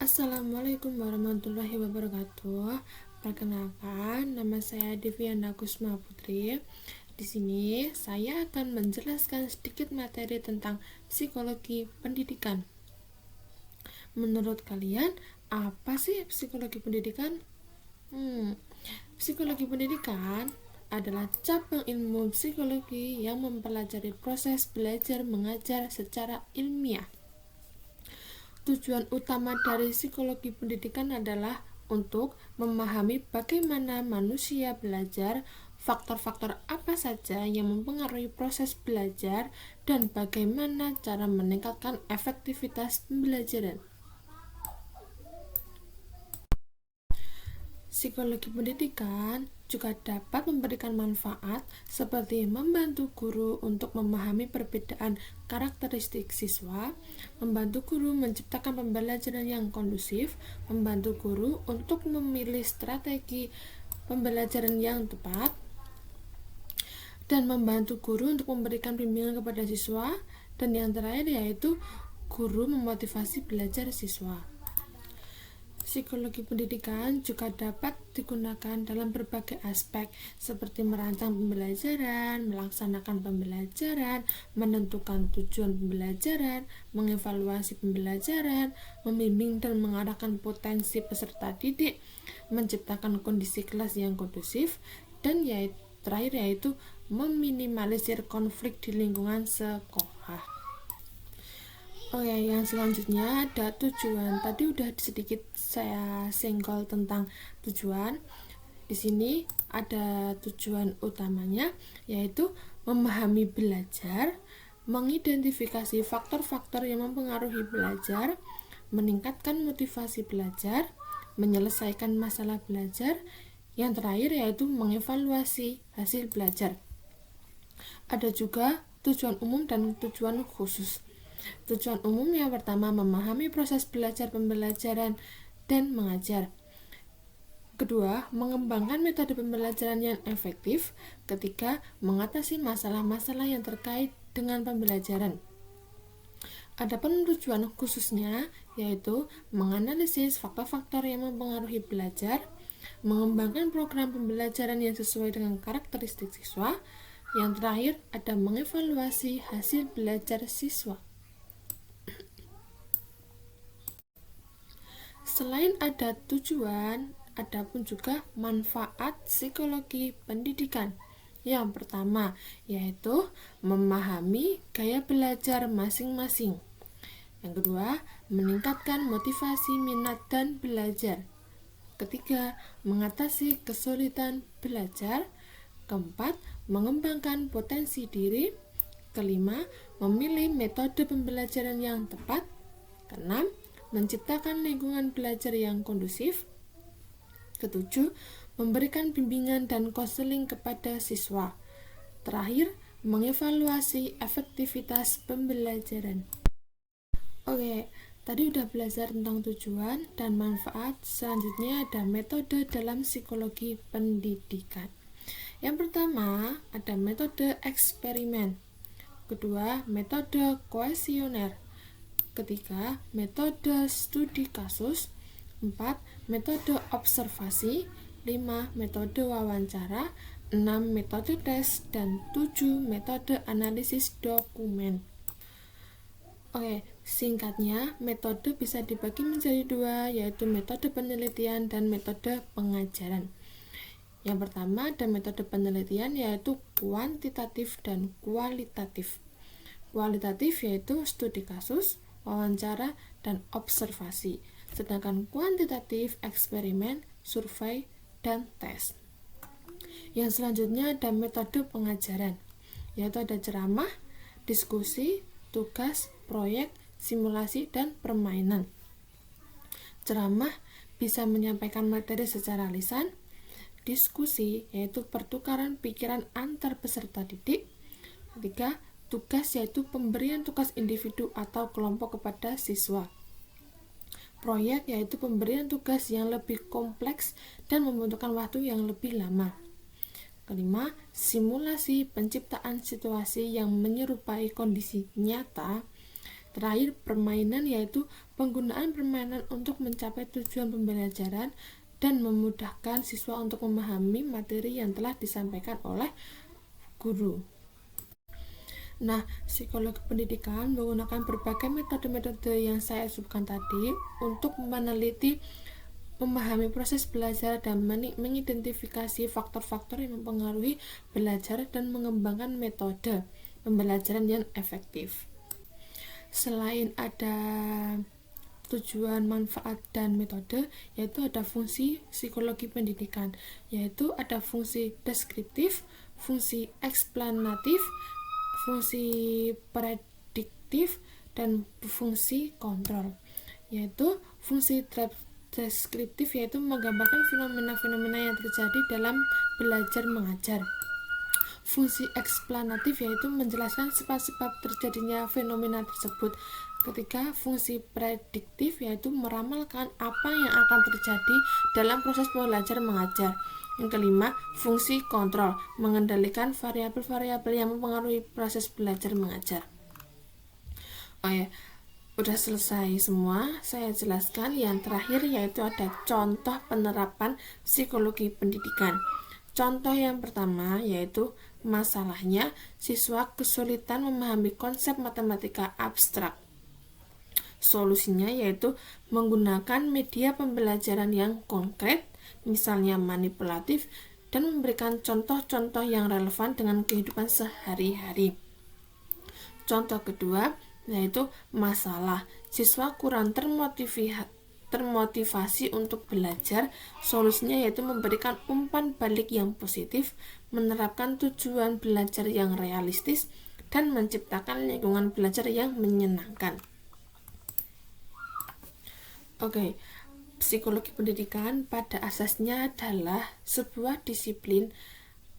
Assalamualaikum warahmatullahi wabarakatuh. Perkenalkan, nama saya Deviana Kusma Putri. Di sini saya akan menjelaskan sedikit materi tentang psikologi pendidikan. Menurut kalian, apa sih psikologi pendidikan? Psikologi pendidikan adalah cabang ilmu psikologi yang mempelajari proses belajar mengajar secara ilmiah. Tujuan utama dari psikologi pendidikan adalah untuk memahami bagaimana manusia belajar, faktor-faktor apa saja yang mempengaruhi proses belajar, dan bagaimana cara meningkatkan efektivitas pembelajaran. Psikologi pendidikan juga dapat memberikan manfaat seperti membantu guru untuk memahami perbedaan karakteristik siswa, membantu guru menciptakan pembelajaran yang kondusif, membantu guru untuk memilih strategi pembelajaran yang tepat, dan membantu guru untuk memberikan bimbingan kepada siswa, dan yang terakhir yaitu guru memotivasi belajar siswa. Psikologi pendidikan juga dapat digunakan dalam berbagai aspek seperti merancang pembelajaran, melaksanakan pembelajaran, menentukan tujuan pembelajaran, mengevaluasi pembelajaran, membimbing dan mengarahkan potensi peserta didik, menciptakan kondisi kelas yang kondusif, dan terakhir yaitu meminimalisir konflik di lingkungan sekolah. Yang selanjutnya ada tujuan. Tadi udah sedikit saya senggol tentang tujuan. Di sini ada tujuan utamanya, yaitu memahami belajar, mengidentifikasi faktor-faktor yang mempengaruhi belajar, meningkatkan motivasi belajar, menyelesaikan masalah belajar. Yang terakhir yaitu mengevaluasi hasil belajar. Ada juga tujuan umum dan tujuan khusus. Tujuan umum yang pertama memahami proses belajar pembelajaran dan mengajar. Kedua, mengembangkan metode pembelajaran yang efektif. Ketiga, mengatasi masalah-masalah yang terkait dengan pembelajaran. Adapun tujuan khususnya yaitu menganalisis faktor-faktor yang mempengaruhi belajar, mengembangkan program pembelajaran yang sesuai dengan karakteristik siswa. Yang terakhir ada mengevaluasi hasil belajar siswa. Selain ada tujuan, ada pun juga manfaat psikologi pendidikan. Yang pertama, yaitu memahami gaya belajar masing-masing. Yang kedua, meningkatkan motivasi minat dan belajar. Ketiga, mengatasi kesulitan belajar. Keempat, mengembangkan potensi diri. Kelima, memilih metode pembelajaran yang tepat. Keenam, menciptakan lingkungan belajar yang kondusif. Ketujuh, memberikan bimbingan dan konseling kepada siswa. Terakhir, mengevaluasi efektivitas pembelajaran. Tadi udah belajar tentang tujuan dan manfaat. Selanjutnya ada metode dalam psikologi pendidikan. Yang pertama, ada metode eksperimen. Kedua, metode kuesioner. Ketiga, metode studi kasus. 4. Metode observasi. 5. Metode wawancara. 6. Metode tes. Dan 7. Metode analisis dokumen. Singkatnya, metode bisa dibagi menjadi dua, yaitu metode penelitian dan metode pengajaran. Yang pertama ada metode penelitian, yaitu kuantitatif dan kualitatif. Kualitatif yaitu studi kasus, wawancara, dan observasi. Sedangkan kuantitatif, eksperimen, survei, dan tes. Yang selanjutnya ada metode pengajaran, yaitu ada ceramah, diskusi, tugas, proyek, simulasi, dan permainan. Ceramah bisa menyampaikan materi secara lisan. Diskusi yaitu pertukaran pikiran antar peserta didik. Ketiga, tugas yaitu pemberian tugas individu atau kelompok kepada siswa. Proyek yaitu pemberian tugas yang lebih kompleks dan membutuhkan waktu yang lebih lama. Kelima, simulasi penciptaan situasi yang menyerupai kondisi nyata. Terakhir, permainan, yaitu penggunaan permainan untuk mencapai tujuan pembelajaran dan memudahkan siswa untuk memahami materi yang telah disampaikan oleh guru. Nah, psikologi pendidikan menggunakan berbagai metode-metode yang saya sebutkan tadi untuk meneliti, memahami proses belajar, dan mengidentifikasi faktor-faktor yang mempengaruhi belajar dan mengembangkan metode pembelajaran yang efektif. Selain ada tujuan, manfaat, dan metode, yaitu ada fungsi psikologi pendidikan, yaitu ada fungsi deskriptif, fungsi eksplanatif, fungsi prediktif, dan fungsi kontrol. Yaitu fungsi deskriptif yaitu menggambarkan fenomena-fenomena yang terjadi dalam belajar mengajar. Fungsi eksplanatif yaitu menjelaskan sebab-sebab terjadinya fenomena tersebut. Ketika fungsi prediktif yaitu meramalkan apa yang akan terjadi dalam proses belajar mengajar. Yang kelima, fungsi kontrol, mengendalikan variabel-variabel yang mempengaruhi proses belajar mengajar. Oh ya, udah selesai semua. Saya jelaskan yang terakhir, yaitu ada contoh penerapan psikologi pendidikan. Contoh yang pertama yaitu masalahnya siswa kesulitan memahami konsep matematika abstrak. Solusinya yaitu menggunakan media pembelajaran yang konkret, misalnya manipulatif, dan memberikan contoh-contoh yang relevan dengan kehidupan sehari-hari. Contoh kedua yaitu masalah siswa kurang termotivasi untuk belajar. Solusinya yaitu memberikan umpan balik yang positif, menerapkan tujuan belajar yang realistis, dan menciptakan lingkungan belajar yang menyenangkan. Oke, psikologi pendidikan pada asasnya adalah sebuah disiplin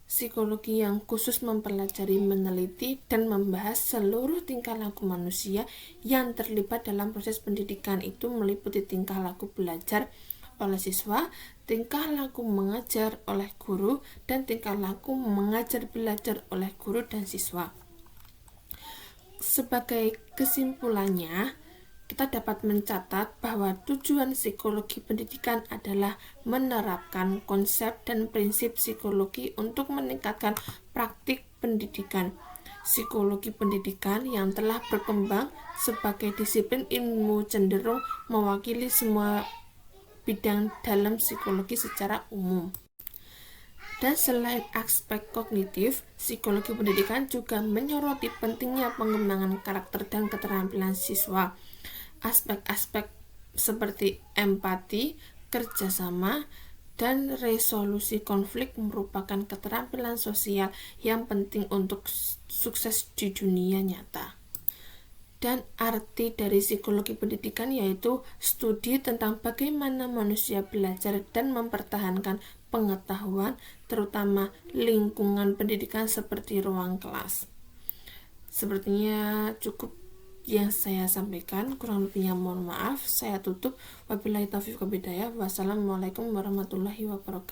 psikologi yang khusus mempelajari, meneliti, dan membahas seluruh tingkah laku manusia yang terlibat dalam proses pendidikan. Itu meliputi tingkah laku belajar oleh siswa, tingkah laku mengajar oleh guru, dan tingkah laku mengajar belajar oleh guru dan siswa. Sebagai kesimpulannya, kita dapat mencatat bahwa tujuan psikologi pendidikan adalah menerapkan konsep dan prinsip psikologi untuk meningkatkan praktik pendidikan. Psikologi pendidikan yang telah berkembang sebagai disiplin ilmu cenderung mewakili semua bidang dalam psikologi secara umum. Dan selain aspek kognitif, psikologi pendidikan juga menyoroti pentingnya pengembangan karakter dan keterampilan siswa. Aspek-aspek seperti empati, kerjasama, dan resolusi konflik merupakan keterampilan sosial yang penting untuk sukses di dunia nyata. Dan arti dari psikologi pendidikan yaitu studi tentang bagaimana manusia belajar dan mempertahankan pengetahuan, terutama lingkungan pendidikan seperti ruang kelas. Sepertinya cukup yang saya sampaikan, kurang lebihnya mohon maaf. Saya tutup. Wabillahi taufiq wal hidayah. Wassalamualaikum warahmatullahi wabarakatuh.